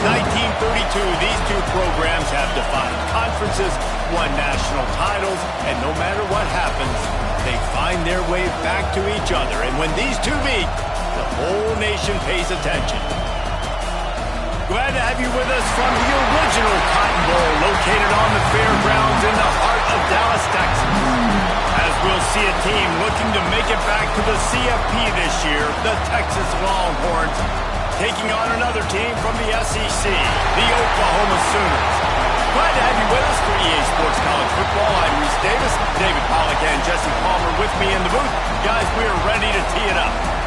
1932, these two programs have defined conferences, won national titles, and no matter what happens, they find their way back to each other. And when these two meet, the whole nation pays attention. Glad to have you with us from the original Cotton Bowl, located on the fairgrounds in the heart of Dallas, Texas. As we'll see a team looking to make it back to the CFP this year, the Texas Longhorns, taking on another team from the SEC, the Oklahoma Sooners. Glad to have you with us for EA Sports College Football. I'm Reese Davis, David Pollack and Jesse Palmer with me in the booth. Guys, we are ready to tee it up.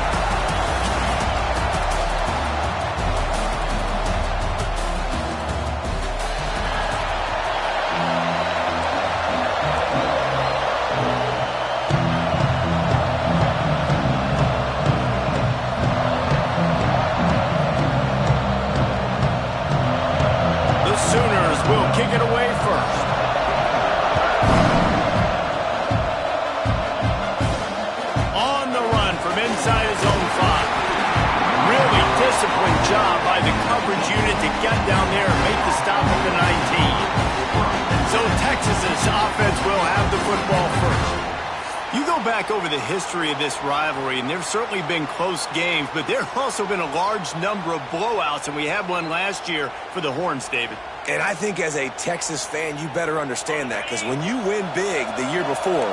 Will kick it away first. On the run from inside his own 5. Really disciplined job by the coverage unit to get down there and make the stop at the 19. So Texas's offense will have the football first. You go back over the history of this rivalry, and there's certainly been close games, but there have also been a large number of blowouts, and we had one last year for the Horns, David. And I think as a Texas fan, you better understand that, because when you win big the year before,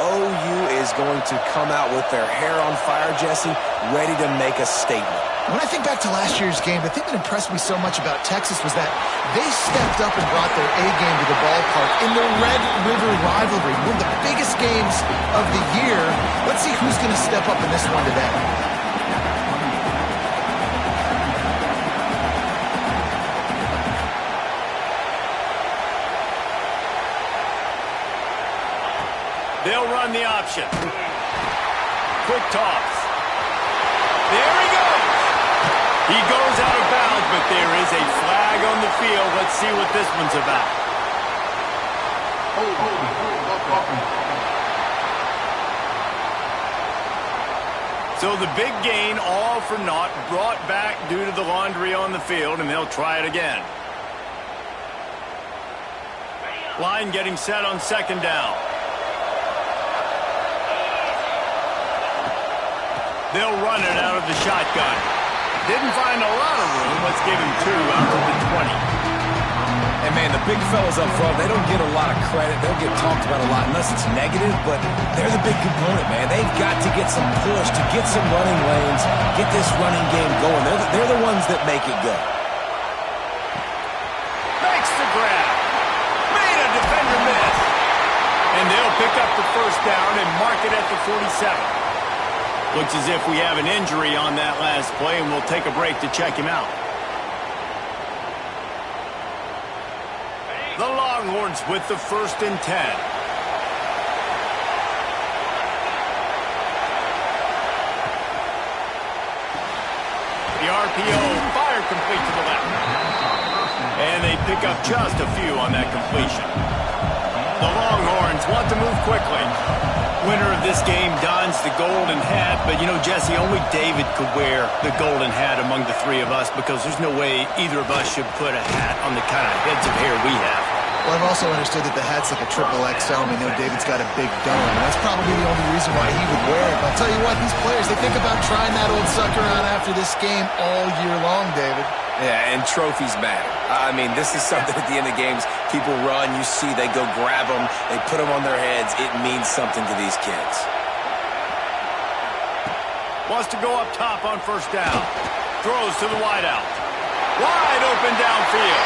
OU is going to come out with their hair on fire, Jesse, ready to make a statement. When I think back to last year's game, the thing that impressed me so much about Texas was that they stepped up and brought their A-game to the ballpark in the Red River rivalry, one of the biggest games of the year. Let's see who's going to step up in this one today. They'll run the option. Quick toss. There he goes. He goes out of bounds, but there is a flag on the field. Let's see what this one's about. So the big gain, all for naught, brought back due to the laundry on the field, and they'll try it again. Line getting set on second down. They'll run it out of the shotgun. Didn't find a lot of room. Let's give him 2 out to the 20. And, man, the big fellas up front, they don't get a lot of credit. They'll get talked about a lot unless it's negative, but they're the big component, man. They've got to get some push, to get some running lanes, get this running game going. They're the ones that make it go. Makes the grab. Made a defender miss. And they'll pick up the first down and mark it at the 47. Looks as if we have an injury on that last play, and we'll take a break to check him out. The Longhorns with the 1st and 10. The RPO fired complete to the left. And they pick up just a few on that completion. The Longhorns want to move quickly. Winner of this game dons the golden hat, but you know, Jesse, only David could wear the golden hat among the 3 of us, because there's no way either of us should put a hat on the kind of heads of hair we have. Well, I've also understood that the hat's like a triple XL, and we know David's got a big dome, and that's probably the only reason why he would wear it. But I'll tell you what, these players, they think about trying that old sucker on after this game all year long, David. Yeah, and trophies matter. I mean, this is something at the end of games. People run, you see, they go grab them, they put them on their heads. It means something to these kids. Wants to go up top on first down. Throws to the wideout. Wide open downfield.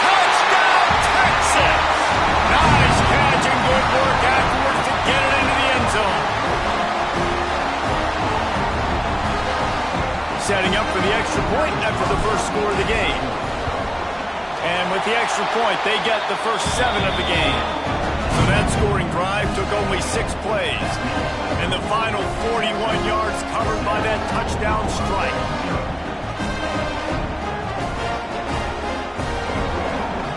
Touchdown, Texas! Nice catch and good work afterwards to get it into the end zone. Setting up for the extra point after the first score of the game. And with the extra point, they get the first 7 of the game. So that scoring drive took only 6 plays. And the final 41 yards covered by that touchdown strike.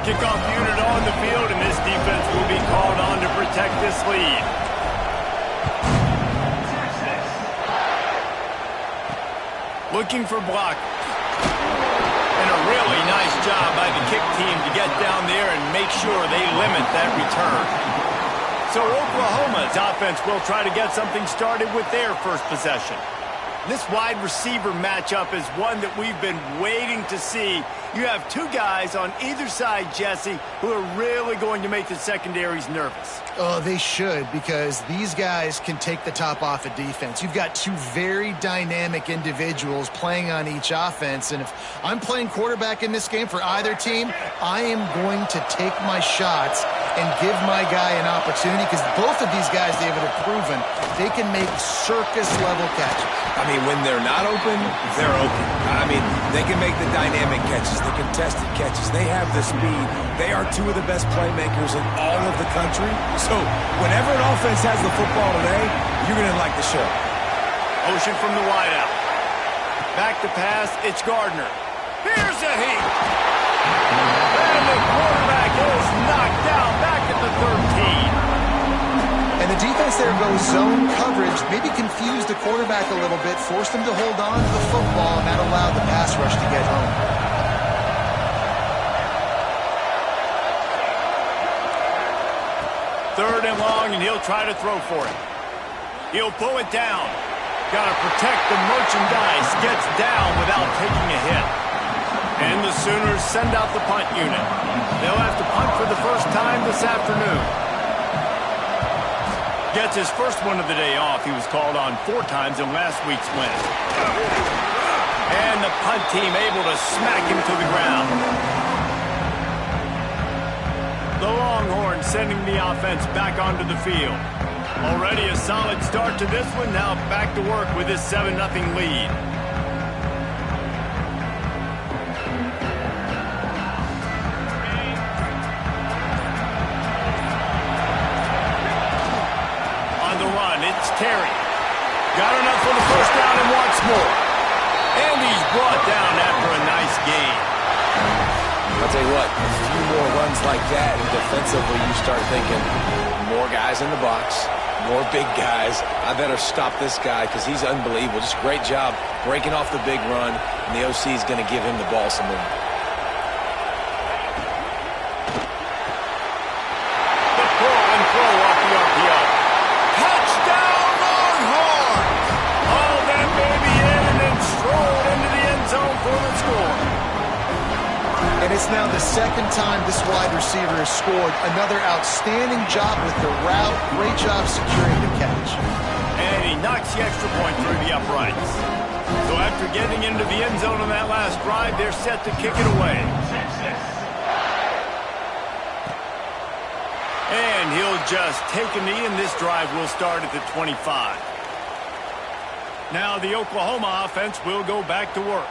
Kickoff unit on the field, and this defense will be called on to protect this lead. Looking for blockers. And a Really nice job by the kick team to get down there and make sure they limit that return. So Oklahoma's offense will try to get something started with their first possession. This wide receiver matchup is one that we've been waiting to see. You have two guys on either side, Jesse, who are really going to make the secondaries nervous. Oh, they should, because these guys can take the top off a defense. You've got two very dynamic individuals playing on each offense, and if I'm playing quarterback in this game for either team, I am going to take my shots and give my guy an opportunity, because both of these guys, David, have proven they can make circus-level catches. I mean, when they're not open, they're open. I mean, they can make the dynamic catches, the contested catches. They have the speed. They are two of the best playmakers in all of the country. So whenever an offense has the football today, you're going to like the show. Motion from the wideout. Back to pass, it's Gardner. Here's a heat. And the quarterback is knocked down back at the 13. And the defense there goes zone coverage, maybe confused the quarterback a little bit, forced him to hold on to the football, and that allowed the pass rush to get home. Third and long, and he'll try to throw for it. He'll pull it down. Got to protect the merchandise. Gets down without taking a hit. And the Sooners send out the punt unit. They'll have to punt for the first time this afternoon. Gets his first one of the day off. He was called on 4 times in last week's win. And the punt team able to smack him to the ground. The Longhorns sending the offense back onto the field. Already a solid start to this one. Now back to work with this 7-0 lead. Terry. Got enough for the first down and wants more. And he's brought down after a nice gain. I'll tell you what, a few more runs like that, and defensively you start thinking, more guys in the box, more big guys. I better stop this guy because he's unbelievable. Just great job breaking off the big run, and the OC is going to give him the ball some more. The pull and throw off the RPO. Touchdown! For the score. And it's now the second time this wide receiver has scored. Another outstanding job with the route. Great job securing the catch. And he knocks the extra point through the uprights. So after getting into the end zone on that last drive, they're set to kick it away. And he'll just take a knee, and this drive will start at the 25. Now the Oklahoma offense will go back to work.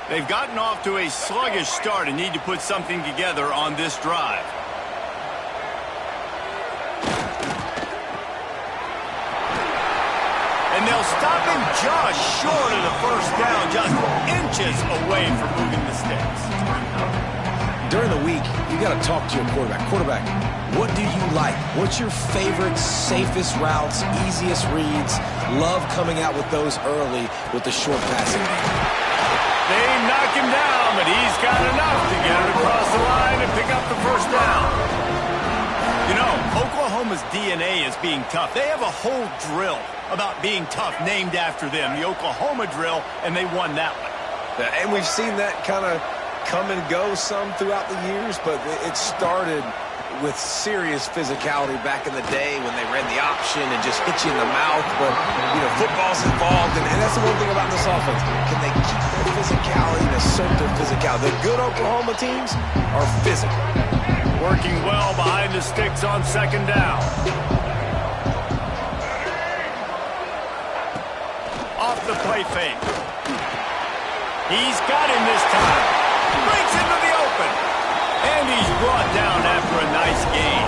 They've gotten off to a sluggish start and need to put something together on this drive. And they'll stop him just short of the first down, just inches away from moving the sticks. During the week, you got to talk to your quarterback. Quarterback, what do you like? What's your favorite, safest routes, easiest reads? Love coming out with those early with the short passing game. They knock him down, but he's got enough to get it across the line and pick up the first down. You know, Oklahoma's DNA is being tough. They have a whole drill about being tough named after them, the Oklahoma drill, and they won that one. And we've seen that kind of come and go some throughout the years, but it started with serious physicality back in the day when they ran the option and just hit you in the mouth. But, you know, football's involved, and that's the one thing about this offense. Can they keep their physicality and assert their physicality? The good Oklahoma teams are physical. Working well behind the sticks on second down. Off the play fake. He's got him this time. Breaks into the open. And he's brought down after a nice gain.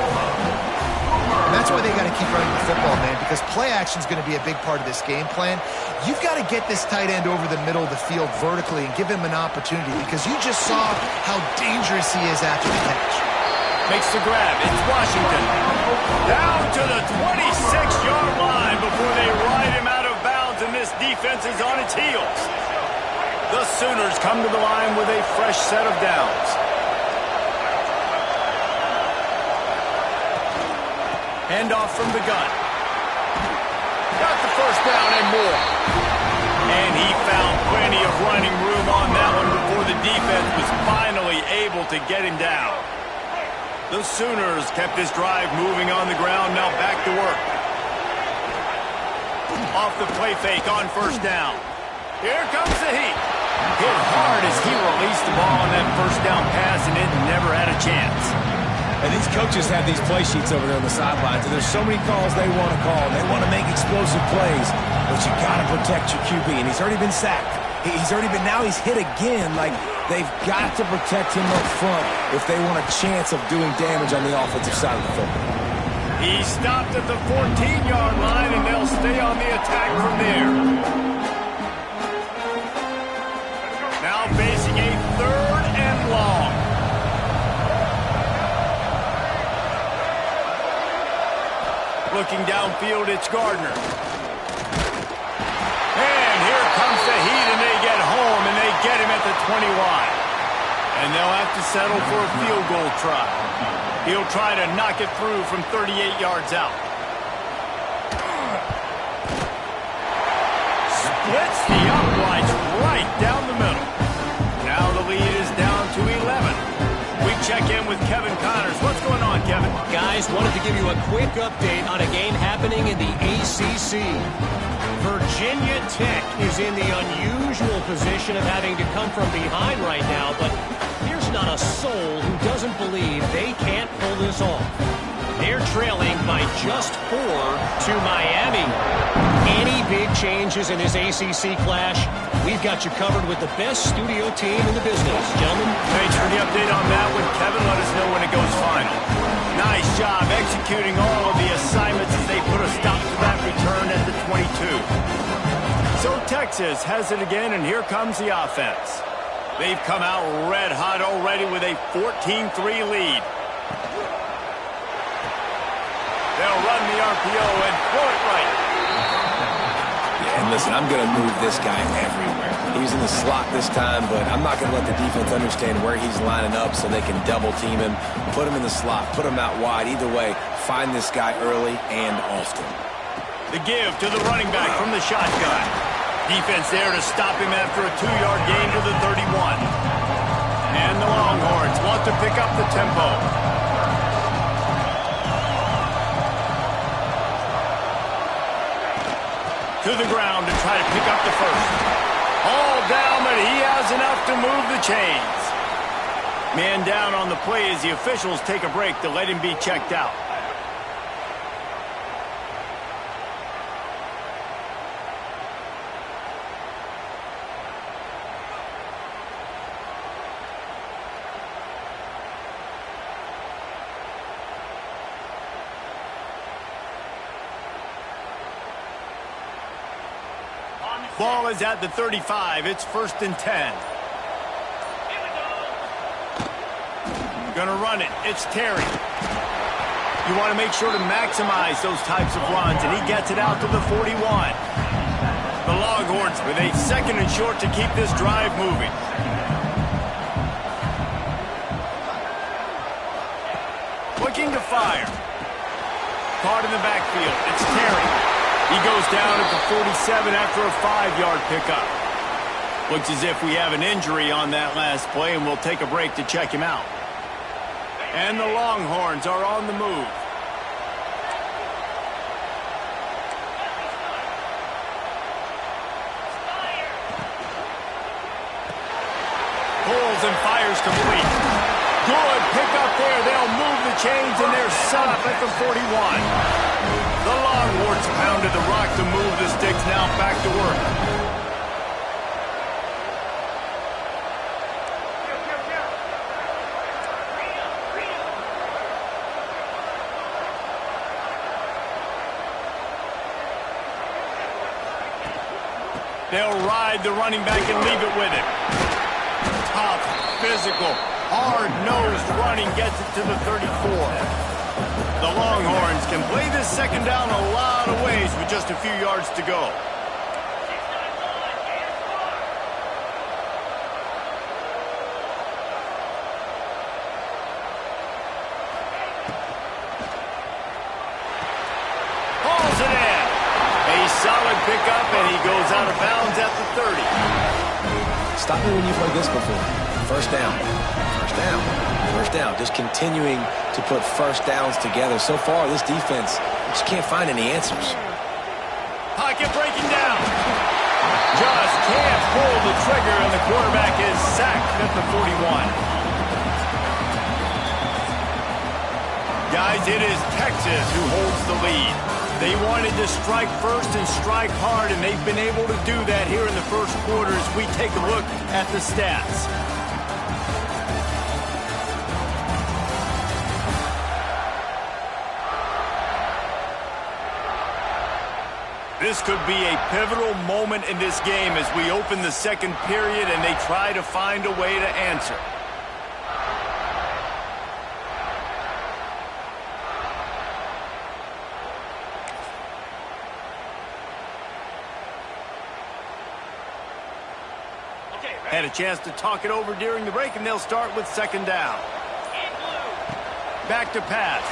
And that's why they got to keep running the football, man, because play action is going to be a big part of this game plan. You've got to get this tight end over the middle of the field vertically and give him an opportunity, because you just saw how dangerous he is after the catch. Makes the grab. It's Washington. Down to the 26-yard line before they ride him out of bounds, and this defense is on its heels. The Sooners come to the line with a fresh set of downs. Handoff from the gun. Got the first down and more. And he found plenty of running room on that one before the defense was finally able to get him down. The Sooners kept this drive moving on the ground, now back to work. Off the play fake on first down. Here comes the heat. Hit hard as he released the ball on that first down pass, and it never had a chance. And these coaches have these play sheets over there on the sidelines, and there's so many calls they want to call. They want to make explosive plays, but you got to protect your QB, and he's already been sacked. Now he's hit again. Like, they've got to protect him up front if they want a chance of doing damage on the offensive side of the football. He stopped at the 14-yard line, and they'll stay on the attack from there. Now facing a 3rd and long. Looking downfield, it's Gardner. And here comes the heat, and they get home, and they get him at the 21. And they'll have to settle for a field goal try. He'll try to knock it through from 38 yards out. Splits the uprights right down the middle. Now the lead is down to 11. We check in with Kevin Connors. What's going on, Kevin? Guys, wanted to give you a quick update on a game happening in the ACC. Virginia Tech is in the unusual position of having to come from behind right now, but there's not a soul who doesn't believe they can't pull this off. They're trailing by just 4 to Miami. Any big changes in this ACC clash, we've got you covered with the best studio team in the business. Gentlemen, thanks for the update on that one, Kevin. Let us know when it goes final. Nice job executing all of the assignments as they put a stop to that return at the 22. So Texas has it again, and here comes the offense. They've come out red hot already with a 14-3 lead. They'll run the RPO and throw it right. Yeah, and listen, I'm going to move this guy everywhere. He's in the slot this time, but I'm not going to let the defense understand where he's lining up so they can double team him, put him in the slot, put him out wide. Either way, find this guy early and often. The give to the running back from the shotgun. Defense there to stop him after a 2-yard gain to the 31. And the Longhorns want to pick up the tempo. To the ground to try to pick up the first. All down, but he has enough to move the chains. Man down on the play as the officials take a break to let him be checked out. Ball is at the 35. It's 1st and 10. Gonna run it. It's Terry. You want to make sure to maximize those types of runs, and he gets it out to the 41. The Longhorns with a 2nd and short to keep this drive moving. Looking to fire. Caught in the backfield. It's Terry. He goes down at the 47 after a 5-yard pickup. Looks as if we have an injury on that last play, and we'll take a break to check him out. And the Longhorns are on the move. Pulls and fires complete. Good pickup there. They'll move the chains, and they're set up at the 41. The Longhorns pounded the rock to move the sticks, now back to work. They'll ride the running back and leave it with him. Tough, physical, hard-nosed running gets it to the 34. The Longhorns can play this 2nd down a lot of ways with just a few yards to go. falls out of bounds at the 30. Stop me when you've heard this before. First down. First down. First down. Just continuing to put first downs together. So far, this defense just can't find any answers. Pocket breaking down. Just can't pull the trigger, and the quarterback is sacked at the 41. Guys, it is Texas who holds the lead. They wanted to strike first and strike hard, and they've been able to do that here in the first quarter as we take a look at the stats. This could be a pivotal moment in this game as we open the second period and they try to find a way to answer. Had a chance to talk it over during the break, and they'll start with second down. Back to pass.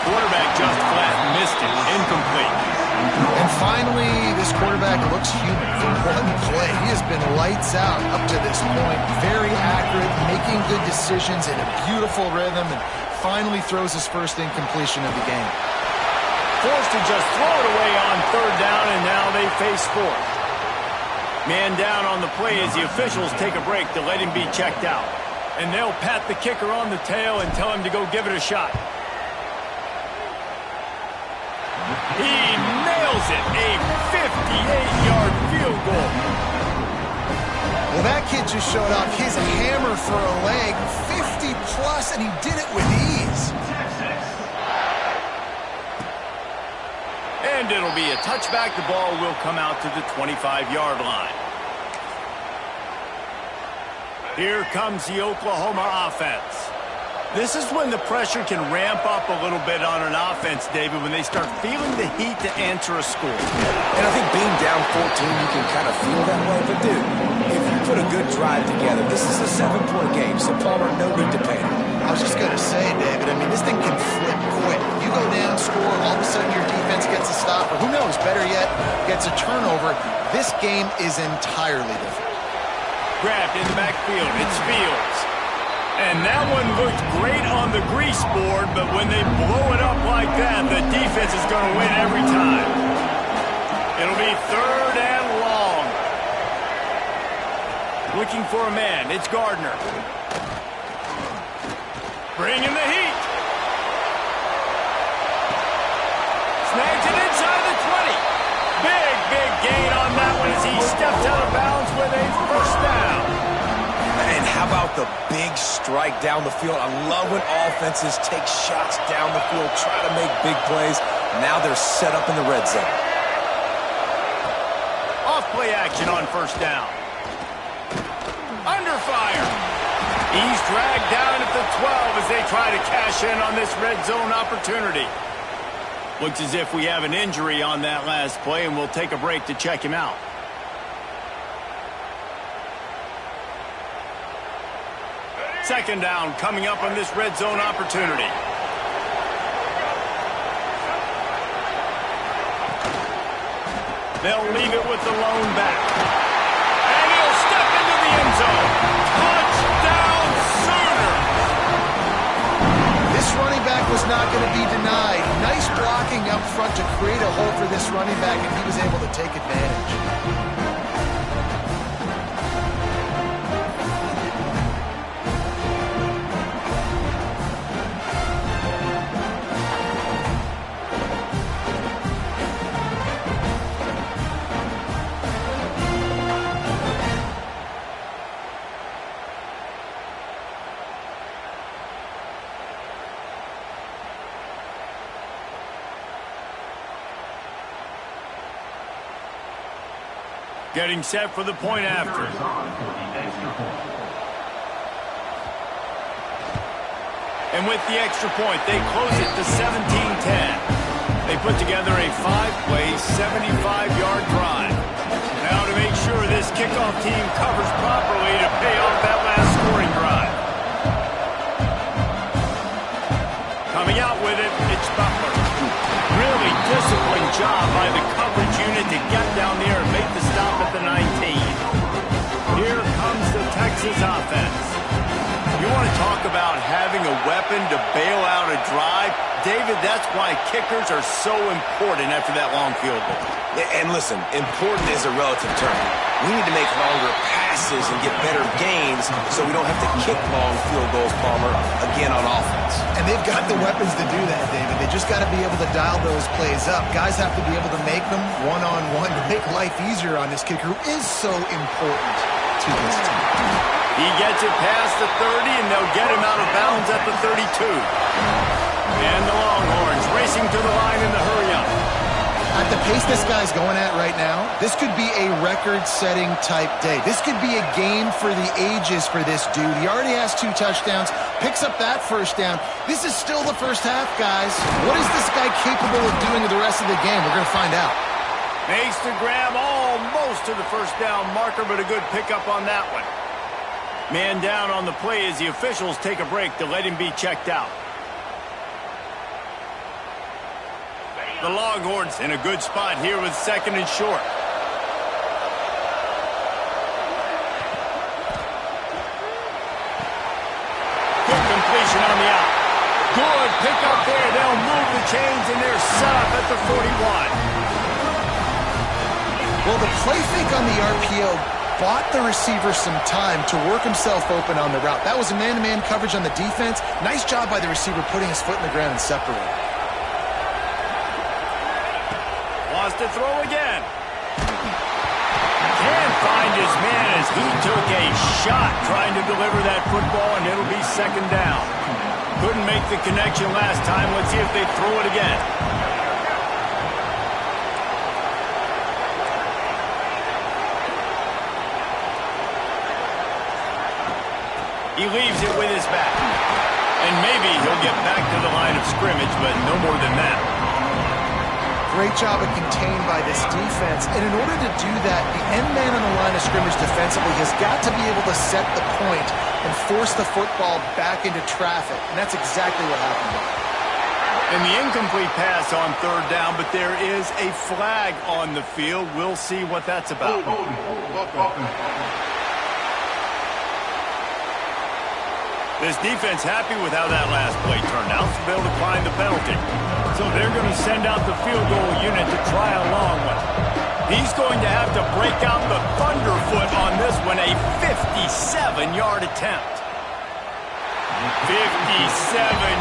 Quarterback just flat missed it. Incomplete. And finally, this quarterback looks human for one play. He has been lights out up to this point. Very accurate, making good decisions in a beautiful rhythm, and finally throws his first incompletion of the game. Forced to just throw it away on third down, and now they face fourth. Man down on the play as the officials take a break to let him be checked out. And they'll pat the kicker on the tail and tell him to go give it a shot. He nails it. A 58-yard field goal. Well, that kid just showed off his hammer for a leg. 50-plus, and he did it with ease. And it'll be a touchback. The ball will come out to the 25-yard line. Here comes the Oklahoma offense. This is when the pressure can ramp up a little bit on an offense, David, when they start feeling the heat to answer a score. And I think being down 14, you can kind of feel that way. But, dude, if you put a good drive together, this is a 7-point game, so Palmer, no need to panic. I was just going to say, David, I mean, this thing can flip quick. You go down, score, all of a sudden your defense gets a stop, or who knows, better yet, gets a turnover. This game is entirely different. Grabbed in the backfield. It's Fields. And that one looked great on the grease board, but when they blow it up like that, the defense is going to win every time. It'll be third and long. Looking for a man. It's Gardner. Bringing the heat. Snags it inside the 20. Big gain on that one as he steps out of bounds with a first down. And how about the big strike down the field? I love when offenses take shots down the field, try to make big plays. Now they're set up in the red zone. Off play action on first down. Under fire. He's dragged down at the 12 as they try to cash in on this red zone opportunity. Looks as if we have an injury on that last play, and we'll take a break to check him out. Second down coming up on this red zone opportunity. They'll leave it with the lone back. And he'll step into the end zone. Touchdown Sooner! This running back was not going to be denied. Nice blocking up front to create a hole for this running back, and he was able to take advantage. Getting set for the point after. And with the extra point, they close it to 17-10. They put together a 5-play, 75-yard drive. Now to make sure this kickoff team covers properly to pay off that last scoring drive. Coming out with it, it's Butler. Really disciplined job by the coverage unit to get down there and make the Texas offense. You want to talk about having a weapon to bail out a drive? David, that's why kickers are so important after that long field goal. And listen, important is a relative term. We need to make longer passes and get better gains so we don't have to kick long field goals, Palmer, again on offense. And they've got the weapons to do that, David. They just got to be able to dial those plays up. Guys have to be able to make them one-on-one to make life easier on this kicker who is so important to this team. He gets it past the 30, and they'll get him out of bounds at the 32. And the Longhorns racing to the line in the hurry-up. At the pace this guy's going at right now, this could be a record-setting type day. This could be a game for the ages for this dude. He already has 2 touchdowns, picks up that first down. This is still the first half, guys. What is this guy capable of doing with the rest of the game? We're going to find out. Makes the grab almost to the first down marker, but a good pickup on that one. Man down on the play as the officials take a break to let him be checked out. The Longhorns in a good spot here with 2nd and short. Good completion on the out. Good pickup there. They'll move the chains, and they're set up at the 41. Well, the play fake on the RPO bought the receiver some time to work himself open on the route. That was a man-to-man coverage on the defense. Nice job by the receiver putting his foot in the ground and separating. Wants to throw again. Can't find his man as he took a shot trying to deliver that football, and it'll be 2nd down. Couldn't make the connection last time. Let's see if they throw it again. He leaves it with his back. And maybe he'll get back to the line of scrimmage, but no more than that. Great job of contained by this defense. And in order to do that, the end man on the line of scrimmage defensively has got to be able to set the point and force the football back into traffic. And that's exactly what happened. And the incomplete pass on 3rd down, but there is a flag on the field. We'll see what that's about. This defense happy with how that last play turned out, so they'll decline the penalty. So they're going to send out the field goal unit to try a long one. He's going to have to break out the thunderfoot on this one, a 57-yard attempt. 57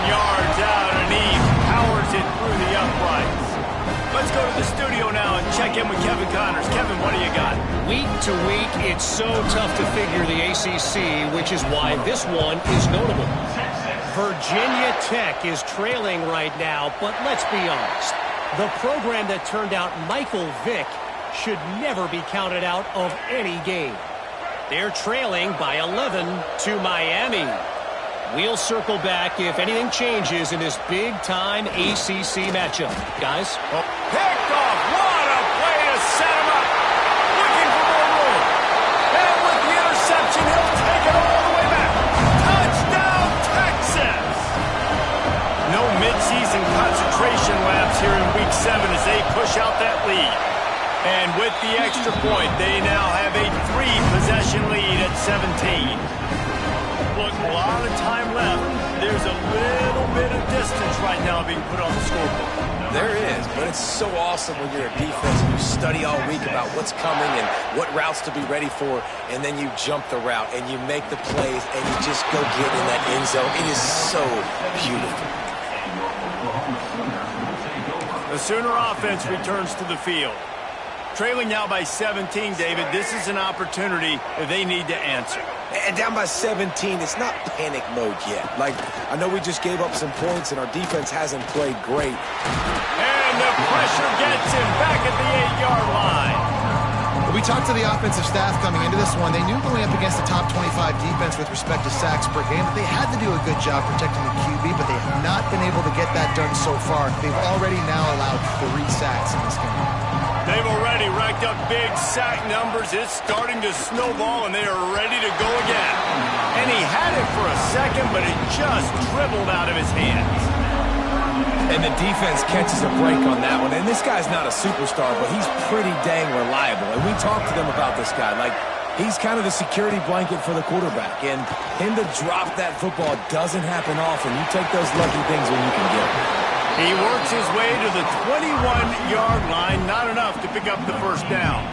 yards out, and he powers it through the uprights. Let's go to the studio now and check in with Kevin Connors. Kevin, what do you got? Week to week, it's so tough to figure the ACC, which is why this one is notable. Virginia Tech is trailing right now, but let's be honest. The program that turned out Michael Vick should never be counted out of any game. They're trailing by 11 to Miami. We'll circle back if anything changes in this big-time ACC matchup. Guys? Oh, picked off. What a play to set him up. Looking for more room. And with the interception, he'll take it all the way back. Touchdown, Texas. No midseason concentration laps here in Week 7 as they push out that lead. And with the extra point, they now have a 3-possession lead at 17. Look, a lot of time left. There's a little bit of distance right now being put on the scoreboard. There is, but it's so awesome when you're a defense and you study all week about what's coming and what routes to be ready for, and then you jump the route and you make the plays and you just go get in that end zone. It is so beautiful. The Sooner offense returns to the field. Trailing now by 17, David. This is an opportunity that they need to answer. And down by 17, it's not panic mode yet. Like, I know we just gave up some points and our defense hasn't played great. And the pressure gets him back at the 8-yard line. We talked to the offensive staff coming into this one. They knew going up against the top 25 defense with respect to sacks per game that they had to do a good job protecting the QB, but they have not been able to get that done so far. They've already now allowed 3 sacks in this game. They've already racked up big sack numbers. It's starting to snowball, and they are ready to go again. And he had it for a second, but it just dribbled out of his hands. And the defense catches a break on that one. And this guy's not a superstar, but he's pretty dang reliable. And we talked to them about this guy. Like, He's kind of the security blanket for the quarterback, and him to drop that football doesn't happen often. You take those lucky things when you can get them. He works his way to the 21-yard line, not enough to pick up the first down.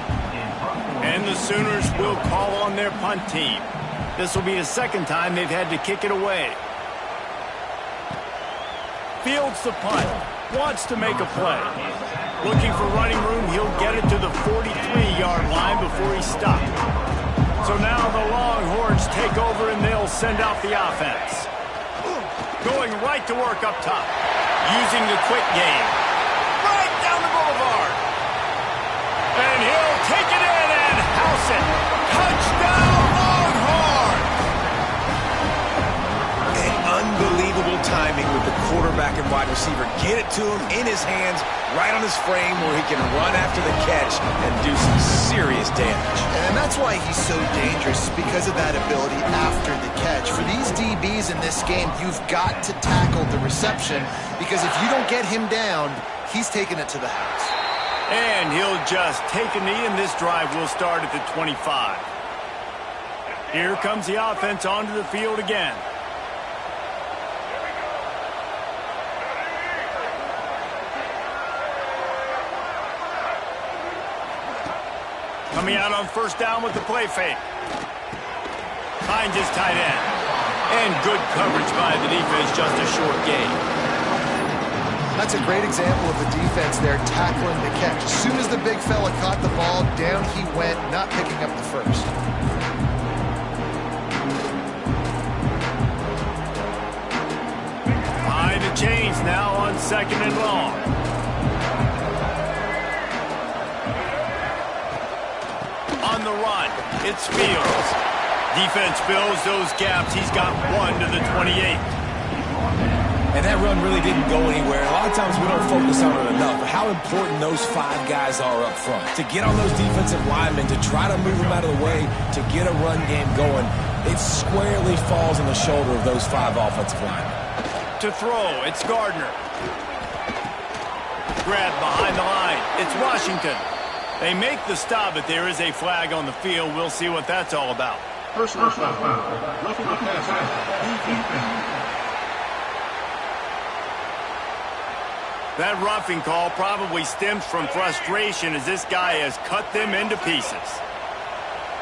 And the Sooners will call on their punt team. This will be the second time they've had to kick it away. Fields the punt. Wants to make a play. Looking for running room, he'll get it to the 43-yard line before he's stopped. So now the Longhorns take over and they'll send out the offense. Going right to work up top. Using the quick game. Right down the boulevard. And he'll take it in and house it. Touchdown Longhorns! And unbelievable timing with the quarterback and wide receiver. Get it to him in his hands, right on his frame where he can run after the catch and do some serious damage. And that's why he's so dangerous, because of that ability after the catch. For these DBs in this game, you've got to tackle the reception, because if you don't get him down, he's taking it to the house. And he'll just take a knee, and this drive will start at the 25. Here comes the offense onto the field again. Coming out on first down with the play fake. Finds his tight end. And good coverage by the defense, just a short gain. That's a great example of the defense there tackling the catch. As soon as the big fella caught the ball, down he went, not picking up the first. Behind the chains now on second and long. On the run, it's Fields. Defense fills those gaps. He's got one to the 28. And that run really didn't go anywhere. A lot of times we don't focus on it enough, but how important those five guys are up front. To get on those defensive linemen, to try to move them out of the way, to get a run game going, it squarely falls on the shoulder of those five offensive linemen. To throw, it's Gardner. Grabbed behind the line. It's Washington. They make the stop, but there is a flag on the field. We'll see what that's all about. Personal foul. Roughing the passer. That roughing call probably stems from frustration as this guy has cut them into pieces.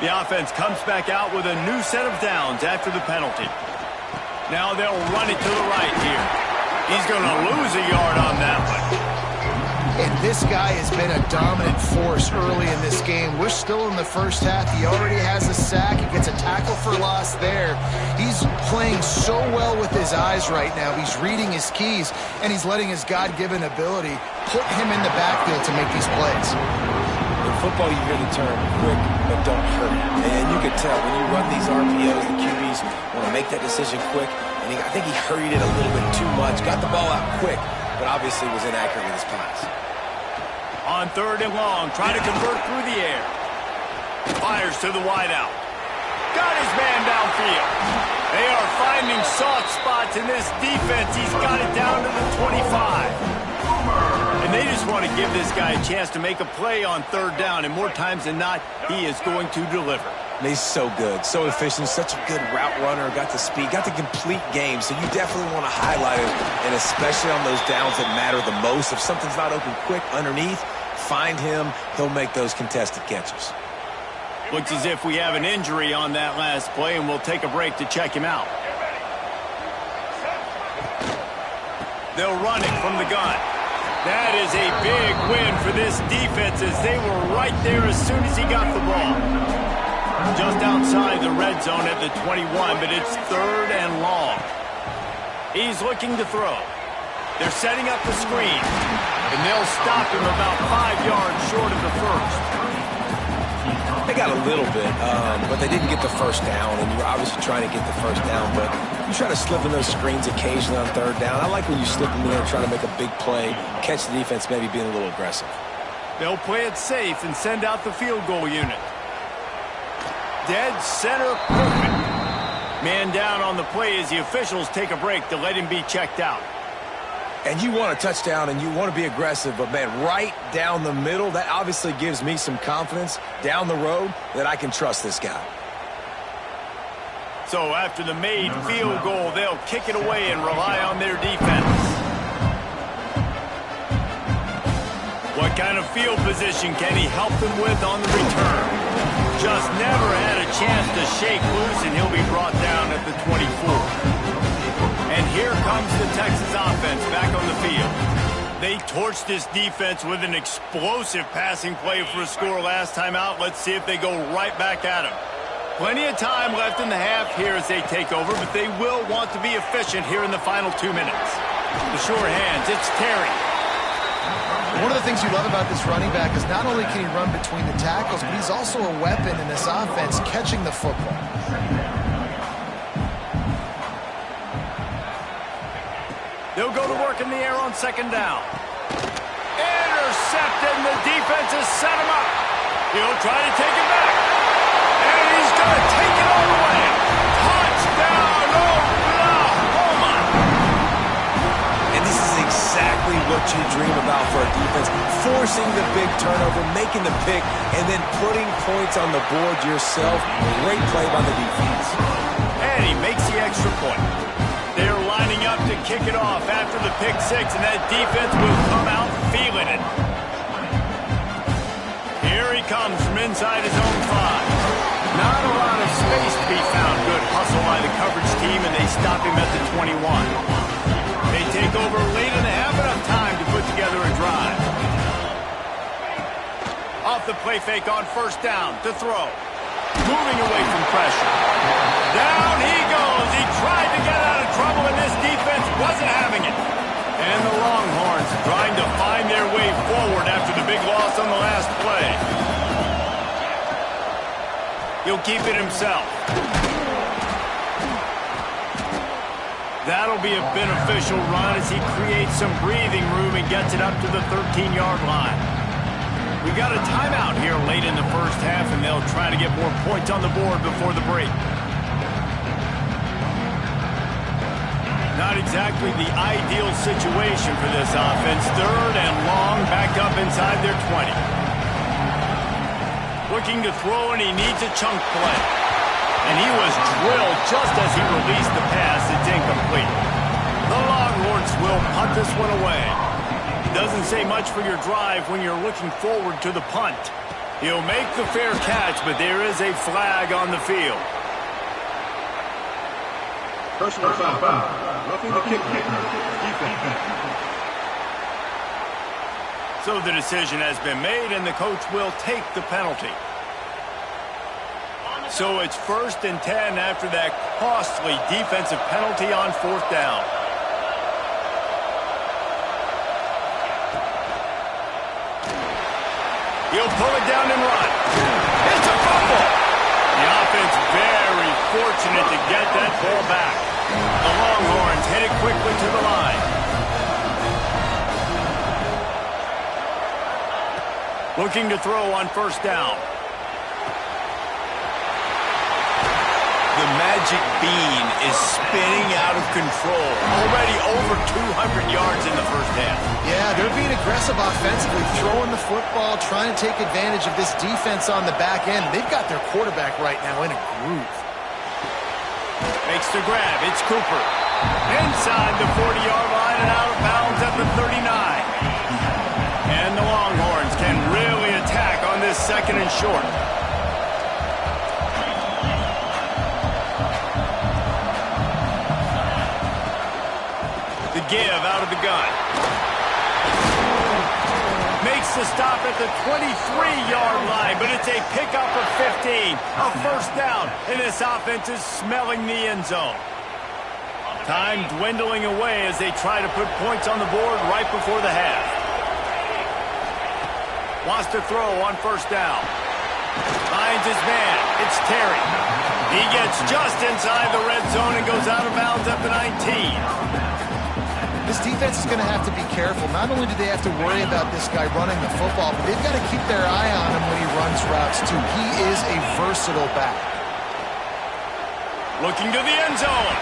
The offense comes back out with a new set of downs after the penalty. Now they'll run it to the right here. He's going to lose a yard on that one. And this guy has been a dominant force early in this game. We're still in the first half. He already has a sack. He gets a tackle for loss there. He's playing so well with his eyes right now. He's reading his keys, and he's letting his God-given ability put him in the backfield to make these plays. In football, you hear the term quick but don't hurry. And you can tell when you run these RPOs, the QBs want to make that decision quick. And I think he hurried it a little bit too much. Got the ball out quick, but obviously was inaccurate with his pass. On third and long, trying to convert through the air. Fires to the wideout. Got his man downfield. They are finding soft spots in this defense. He's got it down to the 25. And they just want to give this guy a chance to make a play on third down. And more times than not, he is going to deliver. And he's so good, so efficient, such a good route runner, got the speed, got the complete game. So you definitely want to highlight it, and especially on those downs that matter the most. If something's not open quick underneath, find him. He'll make those contested catches. Looks as if we have an injury on that last play, and we'll take a break to check him out. They'll run it from the gun. That is a big win for this defense as they were right there as soon as he got the ball. Just outside the red zone at the 21, but it's third and long. He's looking to throw. They're setting up the screen, and they'll stop him about 5 yards short of the first. They got a little bit, but they didn't get the first down, and you're obviously trying to get the first down, but you try to slip in those screens occasionally on third down. I like when you slip them in there and try to make a big play, catch the defense maybe being a little aggressive. They'll play it safe and send out the field goal unit. Dead center, perfect. Man down on the play as the officials take a break to let him be checked out. And you want a touchdown and you want to be aggressive, but, man, right down the middle, that obviously gives me some confidence down the road that I can trust this guy. So after the made field goal, they'll kick it away and rely on their defense. What kind of field position can he help them with on the return? Just never had a chance to shake loose, and he'll be brought down at the 24. And here comes the Texas offense back on the field. They torched this defense with an explosive passing play for a score last time out. Let's see if they go right back at him. Plenty of time left in the half here as they take over, but they will want to be efficient here in the final 2 minutes. The sure hands, it's Terry. One of the things you love about this running back is not only can he run between the tackles, but he's also a weapon in this offense catching the football. They'll go to work in the air on second down. Intercepted, and the defense has set him up. He'll try to take it back. And he's going to take it all the way. Touchdown, Oklahoma! And this is exactly what you dream about for a defense. Forcing the big turnover, making the pick, and then putting points on the board yourself. Great play by the defense. And he makes the extra point. They're lining up to kick it off after the pick six, and that defense will come out feeling it. Here he comes from inside his own 5. Not a lot of space to be found. Good hustle by the coverage team, and they stop him at the 21. They take over late in the half, enough time to put together a drive. Off the play fake on first down to throw. Moving away from pressure. Down he goes. He tried to get out of trouble, and this defense wasn't having it. And the Longhorns trying to find their way forward after the big loss on the last play. He'll keep it himself. That'll be a beneficial run as he creates some breathing room and gets it up to the 13-yard line. We got a timeout here late in the first half, and they'll try to get more points on the board before the break. Not exactly the ideal situation for this offense. Third and long, backed up inside their 20. Looking to throw, and he needs a chunk play. And he was drilled just as he released the pass. It's incomplete. The Longhorns will punt this one away. Doesn't say much for your drive when you're looking forward to the punt. He'll make the fair catch, but there is a flag on the field. Personal foul. Roughing the kicker. Defense. So the decision has been made, and the coach will take the penalty. So it's 1st and 10 after that costly defensive penalty on fourth down. He'll pull it down and run. It's a fumble. The offense very fortunate to get that ball back. The Longhorns hit it quickly to the line. Looking to throw on first down. The magic bean is spinning out of control. Already over 200 yards in the first half. Yeah, they're being aggressive offensively, throwing the football, trying to take advantage of this defense on the back end. They've got their quarterback right now in a groove. Makes the grab. It's Cooper. Inside the 40-yard line and out of bounds at the 39. And the Longhorns can really attack on this second and short. The give out of the gun. Makes the stop at the 23-yard line, but it's a pickup of 15. A first down, and this offense is smelling the end zone. Time dwindling away as they try to put points on the board right before the half. Wants to throw on first down. Finds his man. It's Terry. He gets just inside the red zone and goes out of bounds at the 19. This defense is going to have to be careful. Not only do they have to worry about this guy running the football, but they've got to keep their eye on him when he runs routes, too. He is a versatile back. Looking to the end zone.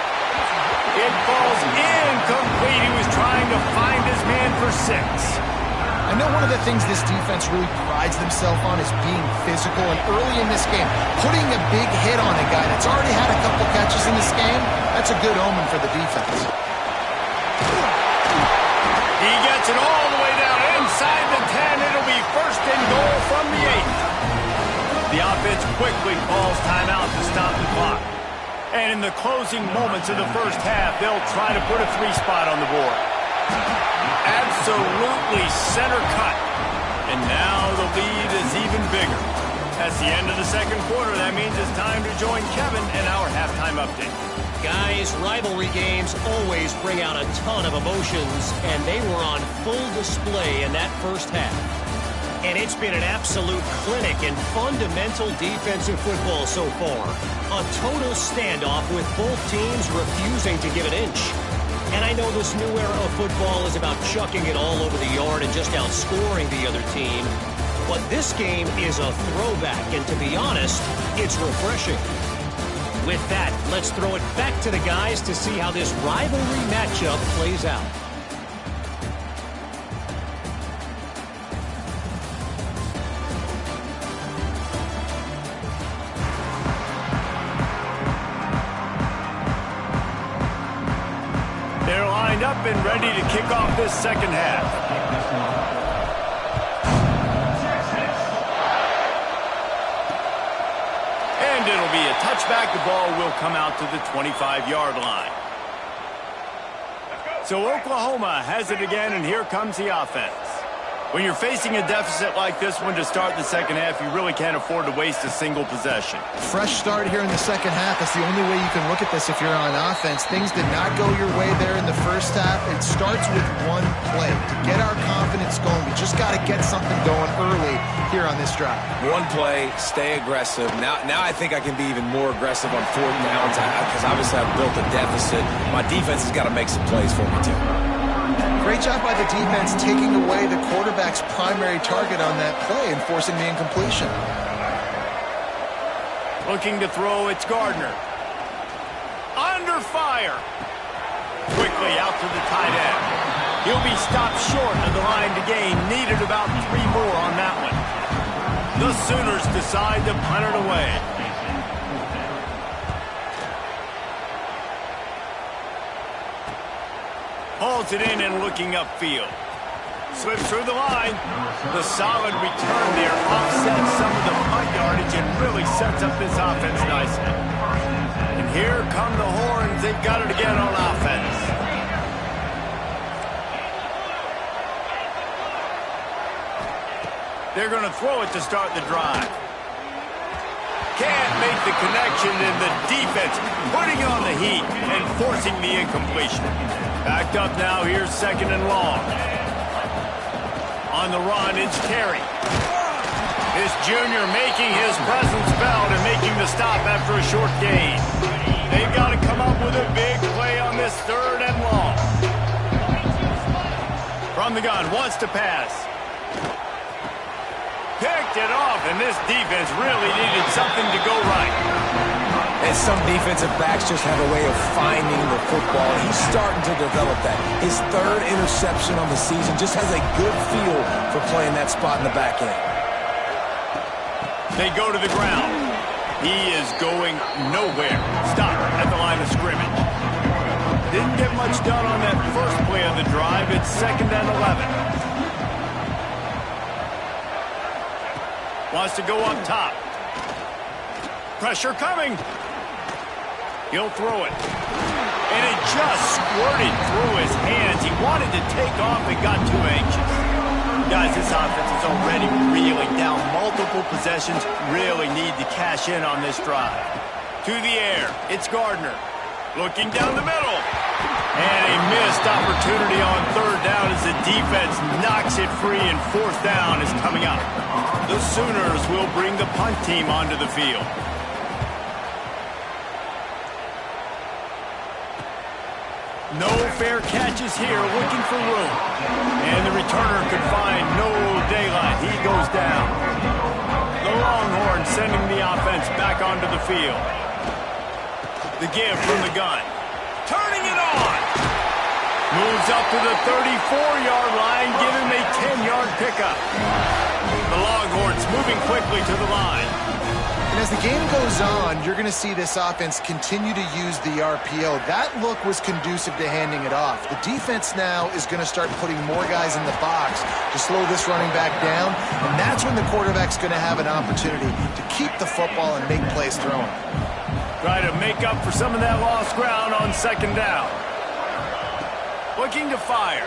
It falls incomplete. He was trying to find his man for 6. I know one of the things this defense really prides themselves on is being physical, and early in this game, putting a big hit on a guy that's already had a couple catches in this game, that's a good omen for the defense. He gets it all the way down inside the 10. It'll be first and goal from the 8. The offense quickly calls timeout to stop the clock. And in the closing moments of the first half, they'll try to put a 3-spot on the board. Absolutely center cut. And now the lead is even bigger. That's the end of the second quarter. That means it's time to join Kevin in our halftime update. Guys, rivalry games always bring out a ton of emotions, and they were on full display in that first half. And it's been an absolute clinic in fundamental defensive football so far. A total standoff with both teams refusing to give an inch. And I know this new era of football is about chucking it all over the yard and just outscoring the other team. But this game is a throwback, and to be honest, it's refreshing. With that, let's throw it back to the guys to see how this rivalry matchup plays out. They're lined up and ready to kick off this second half. And it'll be a touchback. The ball will come out to the 25-yard line. So Oklahoma has it again, and here comes the offense. When you're facing a deficit like this one to start the second half, you really can't afford to waste a single possession. Fresh start here in the second half. That's the only way you can look at this if you're on offense. Things did not go your way there in the first half. It starts with one play. To get our confidence going, we just got to get something going early here on this drive. One play, stay aggressive. Now I think I can be even more aggressive on 4th downs because obviously I've built a deficit. My defense has got to make some plays for me too. Great job by the defense taking away the quarterback's primary target on that play and forcing the incompletion. Looking to throw, it's Gardner. Under fire. Quickly out to the tight end. He'll be stopped short of the line to gain. Needed about 3 more on that one. The Sooners decide to punt it away. Hauls it in and looking upfield. Slips through the line. The solid return there offsets some of the punt yardage and really sets up this offense nicely. And here come the horns. They've got it again on offense. They're going to throw it to start the drive. Can't make the connection, and the defense putting on the heat and forcing the incompletion. Backed up now, here's 2nd and long. On the run, it's Terry. This junior making his presence felt and making the stop after a short gain. They've got to come up with a big play on this 3rd and long. From the gun, wants to pass. Picked it off, and this defense really needed something to go right. And some defensive backs just have a way of finding the football. He's starting to develop that. His 3rd interception on the season just has a good feel for playing that spot in the back end. They go to the ground. He is going nowhere. Stop at the line of scrimmage. Didn't get much done on that first play of the drive. It's 2nd and 11. Wants to go up top. Pressure coming. He'll throw it. And it just squirted through his hands. He wanted to take off and got too anxious. Guys, this offense is already reeling down multiple possessions. Really need to cash in on this drive. To the air. It's Gardner. Looking down the middle. And a missed opportunity on 3rd down as the defense knocks it free, and 4th down is coming up. The Sooners will bring the punt team onto the field. No fair catches here, looking for room. And the returner could find no daylight. He goes down. The Longhorns sending the offense back onto the field. The give from the gun. turning it on. Moves up to the 34-yard line, give him a 10-yard pickup. The Longhorns moving quickly to the line. And as the game goes on, you're going to see this offense continue to use the RPO. That look was conducive to handing it off. The defense now is going to start putting more guys in the box to slow this running back down, and that's when the quarterback's going to have an opportunity to keep the football and make plays throwing. Try to make up for some of that lost ground on second down. Looking to fire.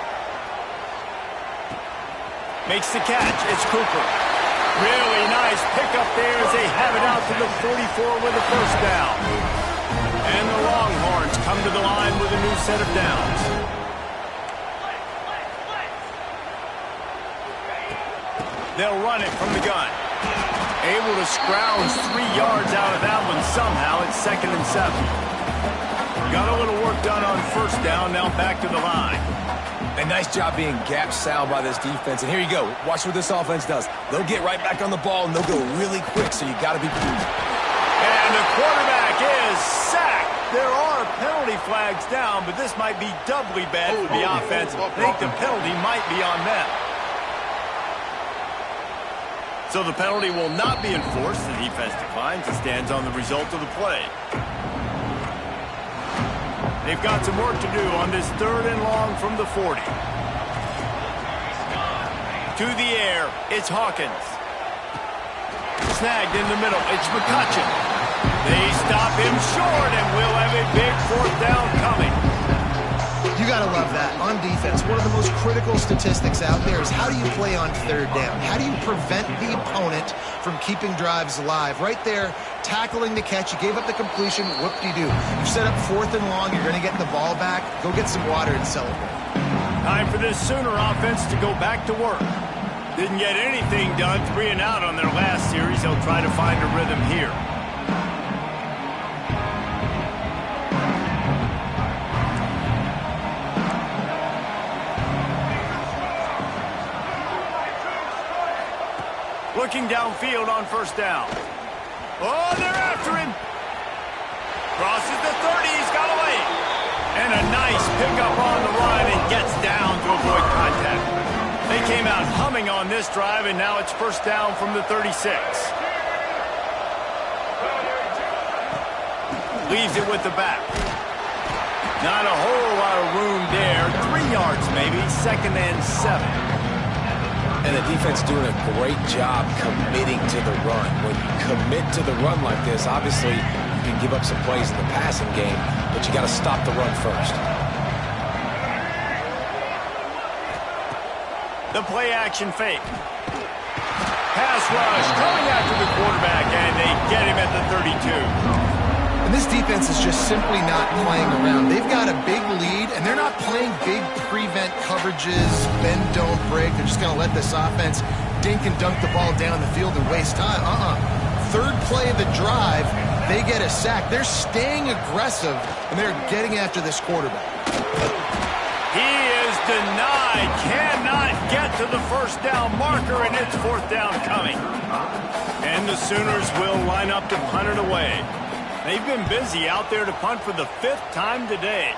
Makes the catch. It's Cooper. Really nice pickup there as they have it out to the 44 with a first down. And the Longhorns come to the line with a new set of downs. They'll run it from the gun. Able to scrounge 3 yards out of that one somehow. It's 2nd and 7. Got a little work done on first down. Now back to the line. A nice job being gap sound by this defense. And here you go. Watch what this offense does. They'll get right back on the ball, and they'll go really quick, so you got to be prudent. And the quarterback is sacked. There are penalty flags down, but this might be doubly bad for the offense. I think the penalty might be on them. So the penalty will not be enforced. The defense declines and stands on the result of the play. They've got some work to do on this 3rd and long from the 40. To the air, it's Hawkins. Snagged in the middle, it's McCutcheon. They stop him short, and we'll have a big 4th down coming. You got to love that. On defense, one of the most critical statistics out there is how do you play on 3rd down? How do you prevent the opponent from keeping drives alive? Right there, tackling the catch. You gave up the completion. Whoop-de-doo. You set up 4th and long. You're going to get the ball back. Go get some water and celebrate. Time for this Sooner offense to go back to work. Didn't get anything done 3 and out on their last series. They'll try to find a rhythm here. Looking downfield on first down. Oh, they're after him. Crosses the 30. He's got away. And a nice pickup on the run and gets down to avoid contact. They came out humming on this drive, and now it's first down from the 36. Leaves it with the back. Not a whole lot of room there. 3 yards maybe. 2nd and 7. And the defense doing a great job committing to the run. When you commit to the run like this, obviously you can give up some plays in the passing game, but you got to stop the run first. The play action fake. Pass rush coming after the quarterback, and they get him at the 32. And this defense is just simply not playing around. They've got a big lead, and they're not playing big prevent coverages, bend, don't break. They're just going to let this offense dink and dunk the ball down the field and waste time. 3rd play of the drive, they get a sack. They're staying aggressive, and they're getting after this quarterback. He is denied. Cannot get to the first down marker, and it's 4th down coming. And the Sooners will line up to punt it away. They've been busy out there to punt for the 5th time today.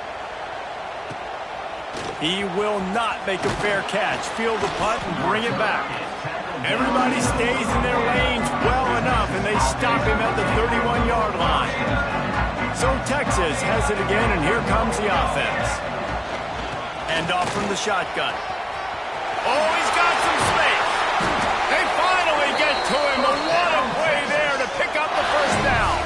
He will not make a fair catch. Field the punt and bring it back. Everybody stays in their lanes well enough, and they stop him at the 31-yard line. So Texas has it again, and here comes the offense. Hand off from the shotgun. Oh, he's got some space. They finally get to him. A lot of play there to pick up the first down.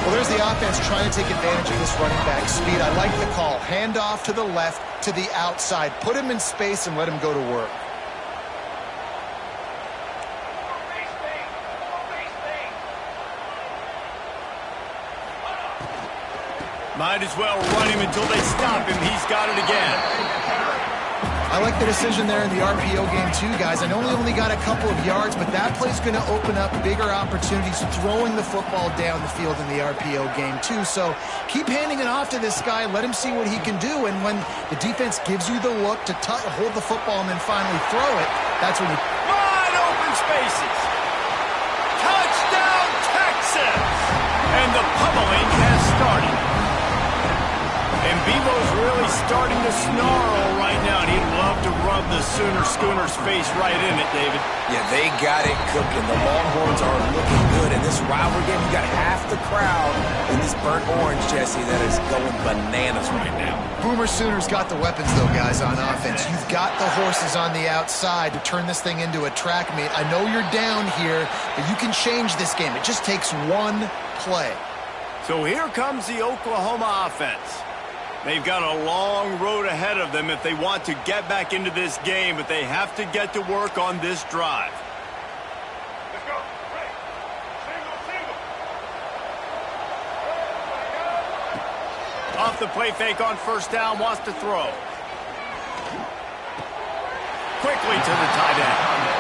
Well, there's the offense trying to take advantage of this running back speed. I like the call. Hand off to the left, to the outside. Put him in space and let him go to work. Might as well run him until they stop him. He's got it again. I like the decision there in the RPO game too, guys. I know we only got a couple of yards, but that play's going to open up bigger opportunities throwing the football down the field in the RPO game too. So keep handing it off to this guy. Let him see what he can do. And when the defense gives you the look to hold the football and then finally throw it, that's when you... Wide open spaces. Touchdown, Texas! And the pummeling has started. And Bevo's really starting to snarl right now, and he'd love to rub the Schooner's face right in it, David. Yeah, they got it cooking. The Longhorns are looking good. In this rivalry game, you got half the crowd in this burnt orange, Jesse, that is going bananas right now. Boomer Sooners got the weapons, though, guys, on offense. You've got the horses on the outside to turn this thing into a track meet. I know you're down here, but you can change this game. It just takes one play. So here comes the Oklahoma offense. They've got a long road ahead of them if they want to get back into this game, but they have to get to work on this drive. Let's go. Right. Single. Off the play fake on first down, wants to throw. Quickly to the tight end.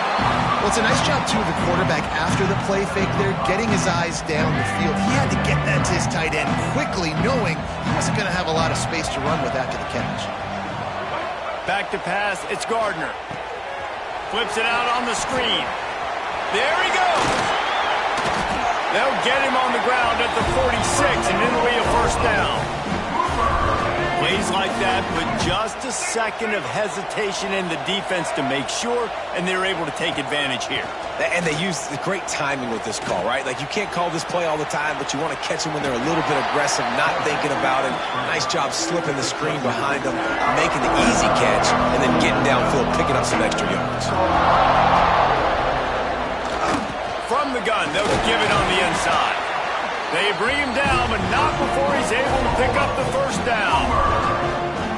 Well, it's a nice job, too, of the quarterback after the play fake there, getting his eyes down the field. He had to get that to his tight end quickly, knowing he wasn't going to have a lot of space to run with after the catch. Back to pass, it's Gardner. Flips it out on the screen. There he goes. They'll get him on the ground at the 46, and it'll be a first down. Plays like that, but just a second of hesitation in the defense to make sure, and they're able to take advantage here. And they use the great timing with this call, right? Like, you can't call this play all the time, but you want to catch them when they're a little bit aggressive, not thinking about it. Nice job slipping the screen behind them, making the easy catch, and then getting downfield, picking up some extra yards. From the gun, they'll give it on the inside. They bring him down, but not before he's able to pick up the first down.